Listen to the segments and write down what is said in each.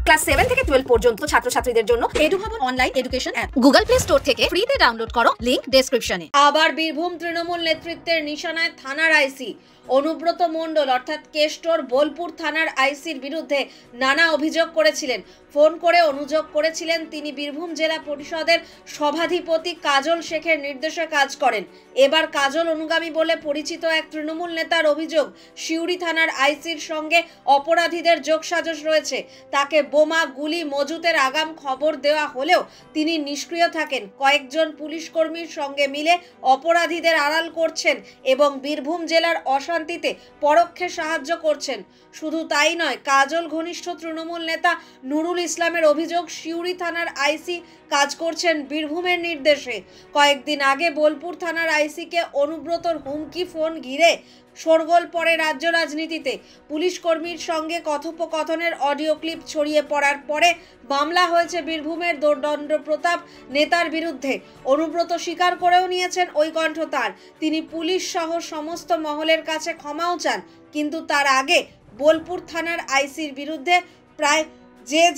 Class 7 থেকে 12 পর্যন্ত ছাত্রছাত্রীদের জন্য Edubhavan online education app Google play store থেকে ফ্রিতে ডাউনলোড করো, লিংক ডেসক্রিপশনে। আবার বীরভূম তৃণমূল নেতৃত্বের নিশানায় থানার আইসি অনুব্রত মণ্ডল অর্থাৎ কেষ্টর বোলপুর থানার আইসির বিরুদ্ধে নানা অভিযোগ করেছিলেন। ফোন করে অনুযোগ করেছিলেন তিনি বীরভূম জেলা পরিষদের সভাধিপতি কাজল শেখের নির্দেশে কাজ করেন। এবার কাজল অনুগামী বলে পরিচিত এক তৃণমূল নেতার অভিযোগ, সিউড়ি থানার আইসির সঙ্গে অপরাধীদের যোগসাজশ রয়েছে। তাকে বোমা গুলি মজুতের আগাম খবর দেওয়া হলেও তিনি নিষ্ক্রিয় থাকেন। কয়েকজন পুলিশ কর্মীর সঙ্গে মিলে অপরাধীদের আড়াল করছেন এবং বীরভূম জেলার অশান্তিতে পরোক্ষে সাহায্য করছেন। শুধু তাই নয়, কাজল ঘনিষ্ঠ তৃণমূল নেতা নুরুল ইসলামের অভিযোগ, সিউড়ি থানার আইসি কাজ করছেন বীরভূমের নির্দেশে। কয়েকদিন আগে বোলপুর থানার আইসিকে অনুব্রতর হুমকি ফোন ঘিরে শোরগোল পড়ে রাজ্য রাজনীতিতে। পুলিশ কর্মীর সঙ্গে কথোপকথনের অডিও ক্লিপ ছড়িয়ে পড়ার পরে মামলা হয়েছে বীরভূমের দোর্দণ্ড প্রতাপ নেতার বিরুদ্ধে। অনুব্রত স্বীকার করেও নিয়েছেন ওই কণ্ঠ তার। তিনি পুলিশ সহ সমস্ত মহলের কাছে ক্ষমাও চান, কিন্তু তার আগে বোলপুর থানার আইসির বিরুদ্ধে প্রায়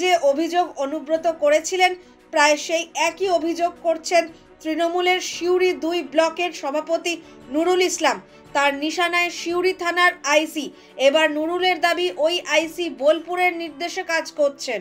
যে অভিযোগ অনুব্রত করেছিলেন, প্রায় সেই একই অভিযোগ করছেন তৃণমূলের সিউড়ি 2 ব্লকের সভাপতি নুরুল ইসলাম। তার নিশানায় সিউড়ি থানার আইসি। এবার নুরুলের দাবি, ওই আইসি বোলপুরের নির্দেশে কাজ করছেন।